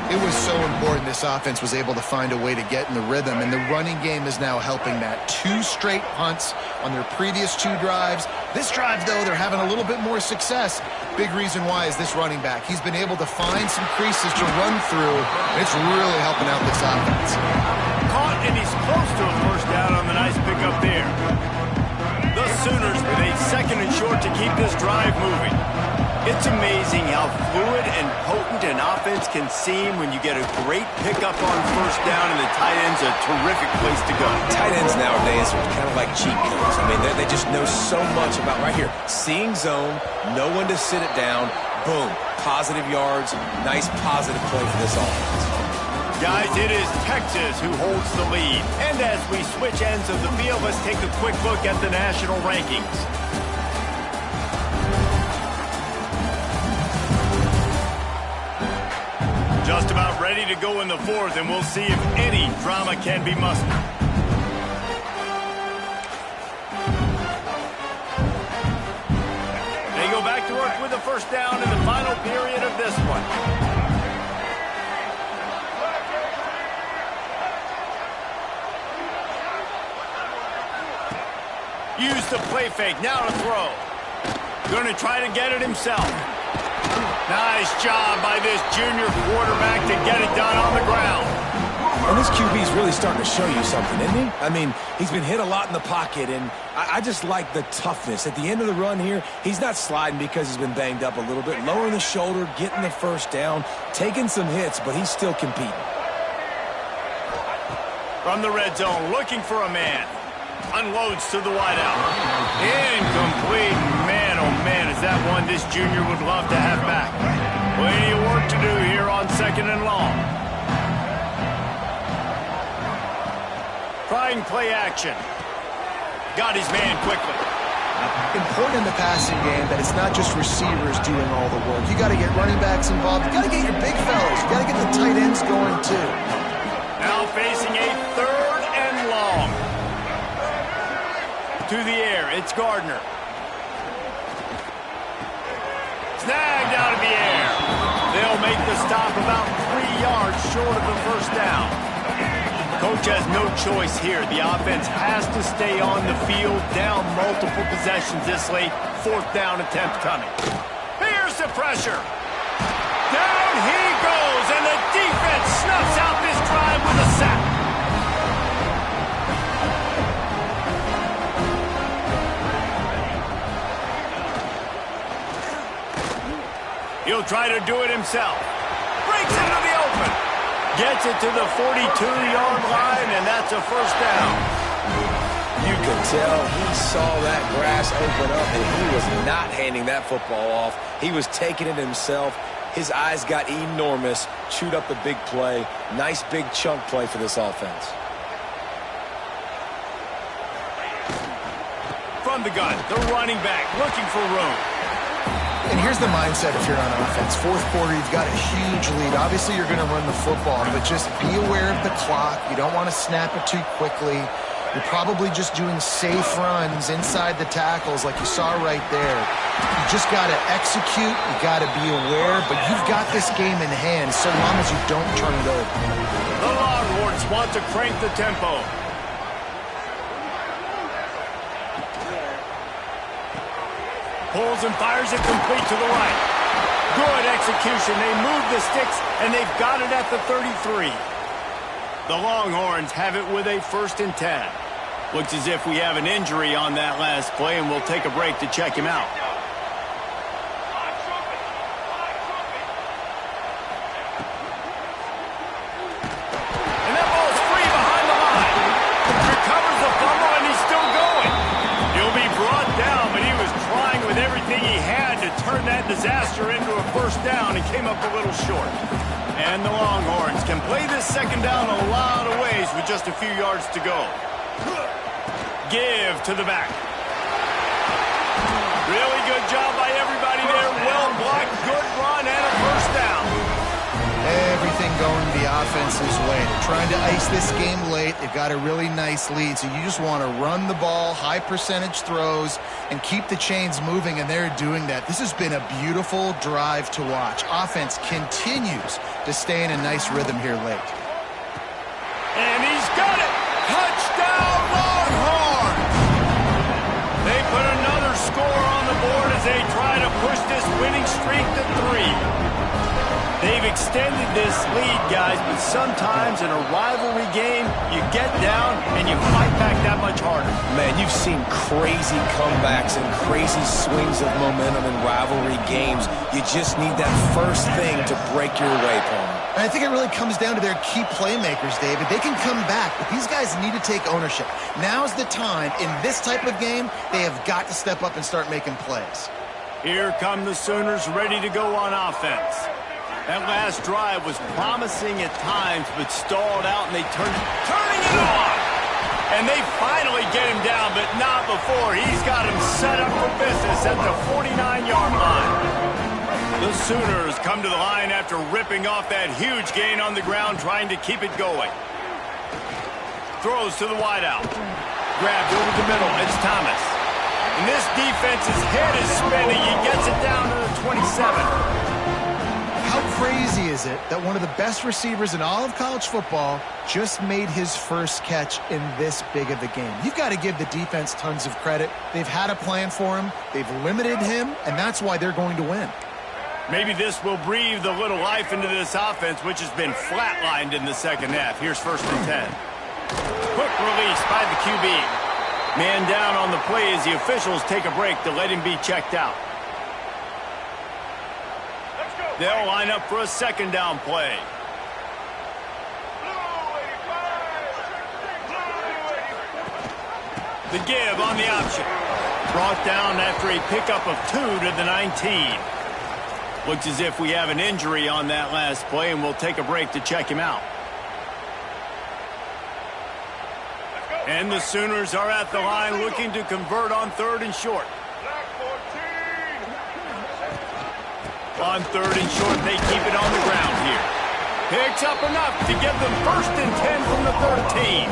It was so important this offense was able to find a way to get in the rhythm, and the running game is now helping that. 2 straight punts on their previous 2 drives. This drive, though, they're having a little bit more success. Big reason why is this running back. He's been able to find some creases to run through, and it's really helping out this offense. Caught, and he's close to a first down on the nice pickup there. The Sooners with a second and short to keep this drive moving. It's amazing how fluid and potent an offense can seem when you get a great pickup on first down, and the tight end's a terrific place to go. Tight ends nowadays are kind of like cheat codes. I mean, they just know so much about, right here, seeing zone, know when to sit it down, boom, positive yards, nice positive play for this offense. Guys, it is Texas who holds the lead. And as we switch ends of the field, let's take a quick look at the national rankings. Just about ready to go in the fourth, and we'll see if any drama can be mustered. They go back to work with a first down in the final period of this one. Use the play fake, now to throw. Going to try to get it himself. Nice job by this junior quarterback to get it done on the ground. And this QB's really starting to show you something, isn't he? I mean, he's been hit a lot in the pocket, and I just like the toughness. At the end of the run here, he's not sliding because he's been banged up a little bit. Lowering the shoulder, getting the first down, taking some hits, but he's still competing. From the red zone, looking for a man. Unloads to the wideout. Incomplete. Man, oh man, is that one this junior would love to have back. Plenty of work to do here on second and long. Trying play action. Got his man quickly. Important in the passing game that it's not just receivers doing all the work. You got to get running backs involved. You got to get your big fellas. You got to get the tight ends going too. Now facing a third and long. To the air, it's Gardner. Snagged out of the air. They'll make the stop about 3 yards short of the first down. Coach has no choice here. The offense has to stay on the field, down multiple possessions this late. Fourth down attempt coming. Here's the pressure. Down he goes, and the defense snuffs out this drive with a sack. He'll try to do it himself. Breaks into the open. Gets it to the 42-yard line, and that's a first down. You could tell he saw that grass open up, and he was not handing that football off. He was taking it himself, His eyes got enormous, chewed up the big play. Nice big chunk play for this offense. From the gun, the running back looking for room. And here's the mindset if you're on offense. Fourth quarter, you've got a huge lead. Obviously, you're going to run the football, but just be aware of the clock. You don't want to snap it too quickly. You're probably just doing safe runs inside the tackles like you saw right there. You just got to execute. You got to be aware, but you've got this game in hand so long as you don't turn it over. The Longhorns want to crank the tempo. Pulls and fires it complete to the right. Good execution. They move the sticks, and they've got it at the 33. The Longhorns have it with a 1st and 10. Looks as if we have an injury on that last play, and we'll take a break to check him out. And that ball's free behind the line. Recovers the fumble, and he's still going. He'll be brought down, but he was trying with everything he had to turn that disaster into a 1st down and came up a little short. And the Longhorns can play this 2nd down a lot of ways with just a few yards to go. Give to the back. Really good job by everybody there. Well blocked, good run, and a 1st down. Everything going the offense's way. They're trying to ice this game late. They've got a really nice lead, so you just want to run the ball, high percentage throws, and keep the chains moving, and they're doing that. This has been a beautiful drive to watch. Offense continues to stay in a nice rhythm here late. And he's got it. Touchdown, Longhorns! They put another score on the board as they try to push this winning streak to 3. They've extended this lead, guys, but sometimes in a rivalry game, you get down and you fight back that much harder. Man, you've seen crazy comebacks and crazy swings of momentum in rivalry games. You just need that first thing to break your way, Palmer. And I think it really comes down to their key playmakers, David. They can come back, but these guys need to take ownership. Now's the time. In this type of game, they have got to step up and start making plays. Here come the Sooners ready to go on offense. That last drive was promising at times, but stalled out, and they turning it on. And they finally get him down, but not before. He's got him set up for business at the 49-yard line. The Sooners come to the line after ripping off that huge gain on the ground, trying to keep it going. Throws to the wideout. Grabbed over the middle. It's Thomas. And this defense's head is spinning. He gets it down to the 27. How crazy is it that one of the best receivers in all of college football just made his first catch in this big of a game? You've got to give the defense tons of credit. They've had a plan for him. They've limited him, and that's why they're going to win. Maybe this will breathe a little life into this offense, which has been flatlined in the 2nd half. Here's 1st and 10. Quick release by the QB. Man down on the play as the officials take a break to let him be checked out. They'll line up for a 2nd down play. The give on the option. Brought down after a pickup of 2 to the 19. Looks as if we have an injury on that last play, and we'll take a break to check him out. And the Sooners are at the line looking to convert on 3rd and short. On 3rd and short, they keep it on the ground here. Picks up enough to get them 1st and 10 from the 13.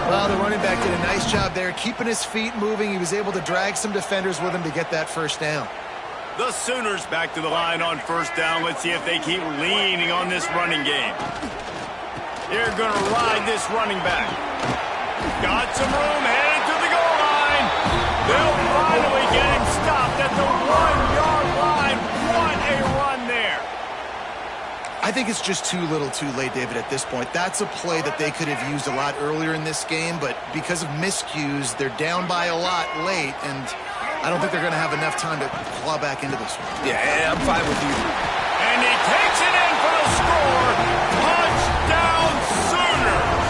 Well, the running back did a nice job there, keeping his feet moving. He was able to drag some defenders with him to get that 1st down. The Sooners back to the line on 1st down. Let's see if they keep leaning on this running game. They're going to ride this running back. Got some room, headed to the goal line. They'll finally get him stopped at the 1-yard line. What a run there. I think it's just too little too late, David, at this point. That's a play that they could have used a lot earlier in this game, but because of miscues, they're down by a lot late, and I don't think they're going to have enough time to claw back into this one. Yeah, I'm fine with you. And he takes it in for the score. Touchdown, Sooners.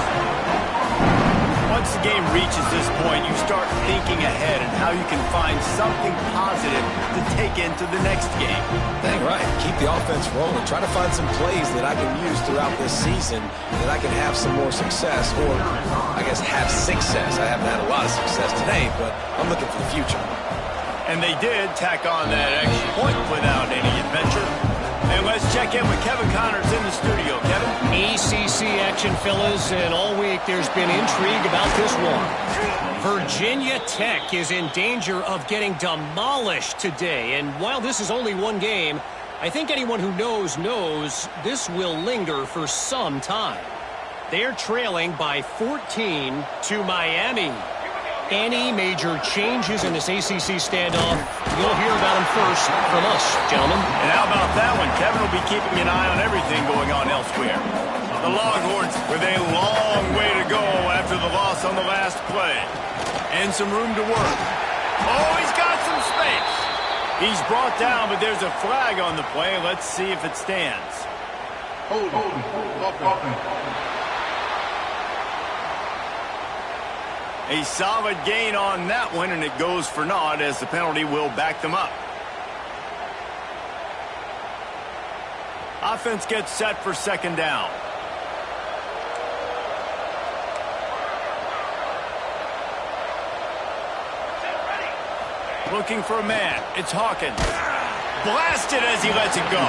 A Once the game reaches this point, you start thinking ahead and how you can find something positive to take into the next game. Dang right. Keep the offense rolling. Try to find some plays that I can use throughout this season that I can have some more success, or I guess have success. I haven't had a lot of success today, but I'm looking for the future. And they did tack on that extra point without any adventure. And let's check in with Kevin Connors in the studio. Kevin? ACC action, fellas, and all week there's been intrigue about this one. Virginia Tech is in danger of getting demolished today. And while this is only one game, I think anyone who knows this will linger for some time. They're trailing by 14 to Miami. Any major changes in this ACC standoff, you'll hear about them first from us, gentlemen. And how about that one? Kevin will be keeping an eye on everything going on elsewhere. The Longhorns with a long way to go after the loss on the last play. And some room to work. Oh, he's got some space. He's brought down, but there's a flag on the play. Let's see if it stands. Hold on. A solid gain on that one, and it goes for naught as the penalty will back them up. Offense gets set for second down. Looking for a man. It's Hawkins. Blasted as he lets it go.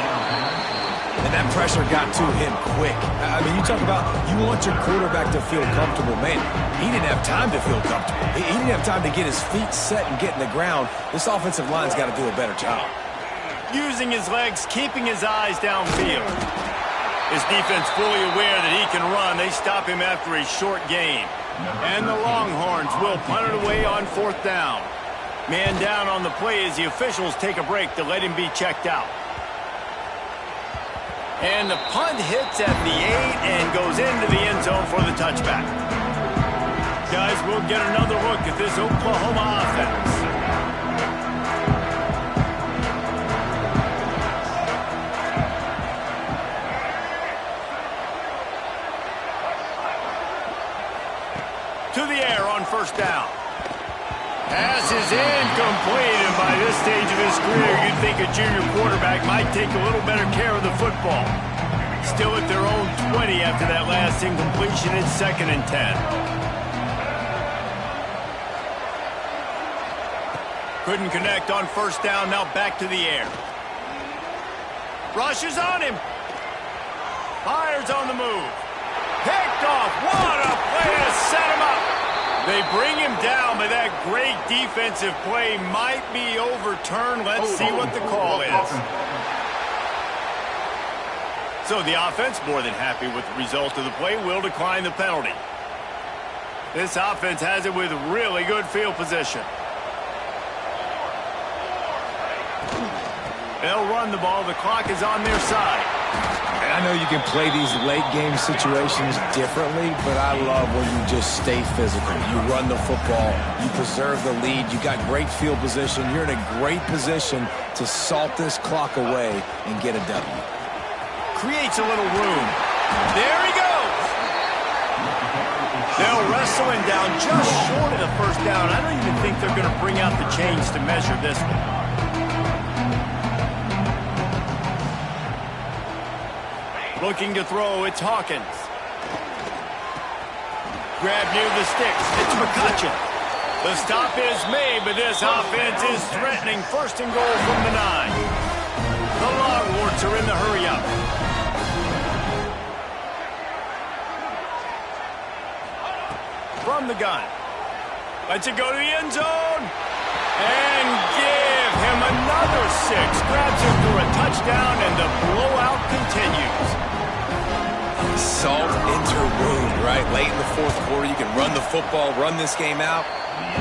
And that pressure got to him quick. I mean, you talk about you want your quarterback to feel comfortable. Man, he didn't have time to feel comfortable. He didn't have time to get his feet set and get in the ground. This offensive line's got to do a better job. Using his legs, keeping his eyes downfield. His defense fully aware that he can run. They stop him after a short gain. And the Longhorns will punt it away on fourth down. Man down on the play as the officials take a break to let him be checked out. And the punt hits at the 8 and goes into the end zone for the touchback. Guys, we'll get another look at this Oklahoma offense. To the air on first down. Pass is incomplete, and by this stage of his career, you'd think a junior quarterback might take a little better care of the football. Still at their own 20 after that last incompletion. It's 2nd and 10. Couldn't connect on first down, now back to the air. Rush is on him. Fires on the move. Picked off. What a play to set him up. They bring him down, but that great defensive play might be overturned. Let's see what the call is. So the offense, more than happy with the result of the play, will decline the penalty. This offense has it with really good field position. They'll run the ball. The clock is on their side. And I know you can play these late game situations differently, but I love when you just stay physical. You run the football, you preserve the lead, you got great field position, you're in a great position to salt this clock away and get a W. Creates a little room. There he goes. They'll wrestle him down just short of the first down. I don't even think they're going to bring out the chains to measure this one. Looking to throw, it's Hawkins. Grab near the sticks, it's McCutcheon. The stop is made, but this offense is threatening. 1st and goal from the 9. The Longhorns are in the hurry-up. From the gun. Lets it go to the end zone. And give him another 6. Grabs him for a touchdown, and the blowout continues. Salt into room, right? Late in the 4th quarter, you can run the football, run this game out.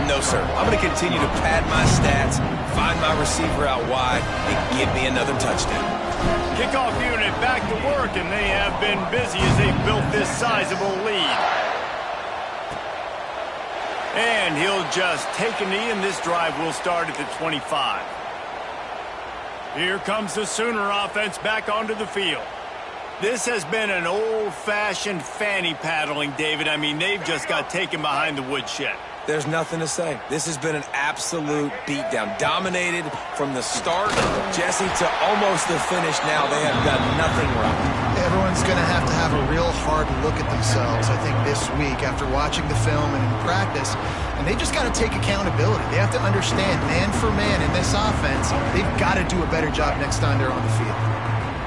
No, sir. I'm going to continue to pad my stats, find my receiver out wide, and give me another touchdown. Kickoff unit back to work, and they have been busy as they've built this sizable lead. And he'll just take a knee, and this drive will start at the 25. Here comes the Sooner offense back onto the field. This has been an old-fashioned fanny paddling, David. I mean, they've just got taken behind the woodshed. There's nothing to say. This has been an absolute beatdown. Dominated from the start, Jesse, to almost the finish now. They have done nothing wrong. Everyone's going to have a real hard look at themselves, I think, this week after watching the film and in practice. And they just got to take accountability. They have to understand, man for man in this offense, they've got to do a better job next time they're on the field.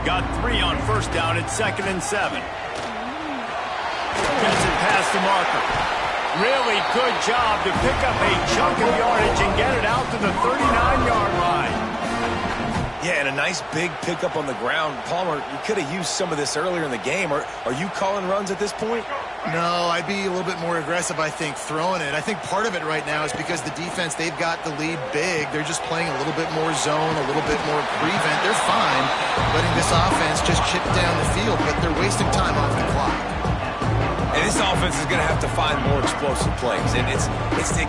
Got 3 on first down at 2nd and 7. Gets it past the marker. Really good job to pick up a chunk of yardage and get it out to the 39-yard line. Yeah, and a nice big pickup on the ground. Palmer, you could have used some of this earlier in the game. Are you calling runs at this point? No, I'd be a little bit more aggressive, I think, throwing it. I think part of it right now is because the defense, they've got the lead big. They're just playing a little bit more zone, a little bit more prevent. They're fine letting this offense just chip down the field, but they're wasting time off the clock. And this offense is going to have to find more explosive plays. And it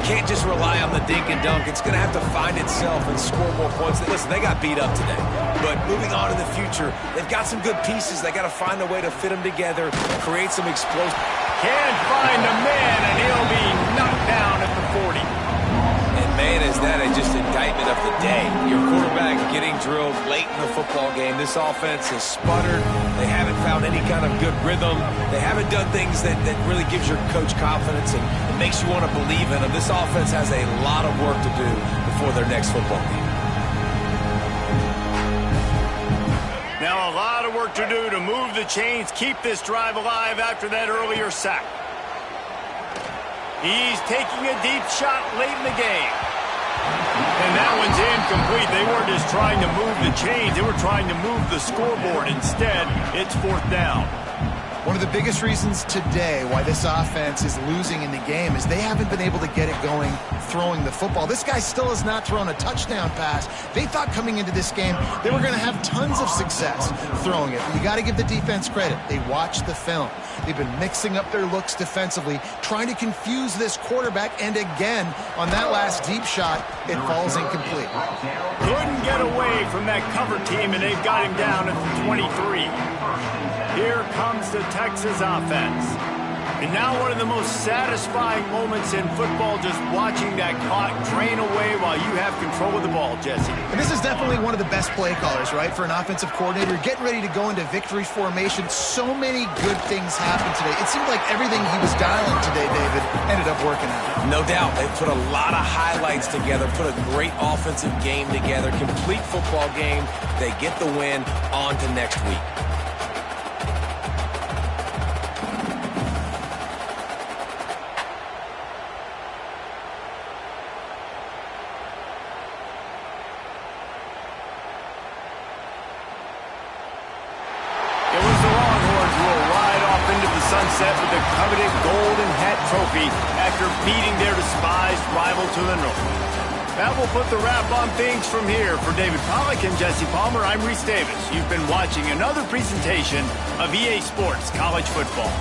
can't just rely on the dink and dunk. It's going to have to find itself and score more points. Listen, they got beat up today. But moving on in the future, they've got some good pieces. They got to find a way to fit them together, create some explosive. Can't find a man, and he'll be knocked down at the 40. And man, is that just indictment of the day. Your quarterback getting drilled late in the football game. This offense has sputtered. They haven't found any kind of good rhythm. They haven't done things that really gives your coach confidence and makes you want to believe in them. This offense has a lot of work to do before their next football game. Now a lot of work to do to move the chains, keep this drive alive after that earlier sack. He's taking a deep shot late in the game. And that one's incomplete. They weren't just trying to move the chains. They were trying to move the scoreboard. Instead, it's 4th down. One of the biggest reasons today why this offense is losing in the game is they haven't been able to get it going throwing the football. This guy still has not thrown a touchdown pass. They thought coming into this game they were going to have tons of success throwing it. You got to give the defense credit. They watched the film. They've been mixing up their looks defensively, trying to confuse this quarterback, and again, on that last deep shot, it falls incomplete. Couldn't get away from that cover team, and they've got him down at the 23. Here comes the Texas offense. And now one of the most satisfying moments in football, just watching that clock drain away while you have control of the ball, Jesse. And this is definitely one of the best play callers, right, for an offensive coordinator. Getting ready to go into victory formation. So many good things happened today. It seemed like everything he was dialing today, David, ended up working out. No doubt. They put a lot of highlights together, put a great offensive game together, complete football game. They get the win. On to next week. Sunset with the coveted Golden Hat Trophy after beating their despised rival to the north. That will put the wrap on things from here. For David Pollack and Jesse Palmer, I'm Reese Davis. You've been watching another presentation of EA Sports College Football.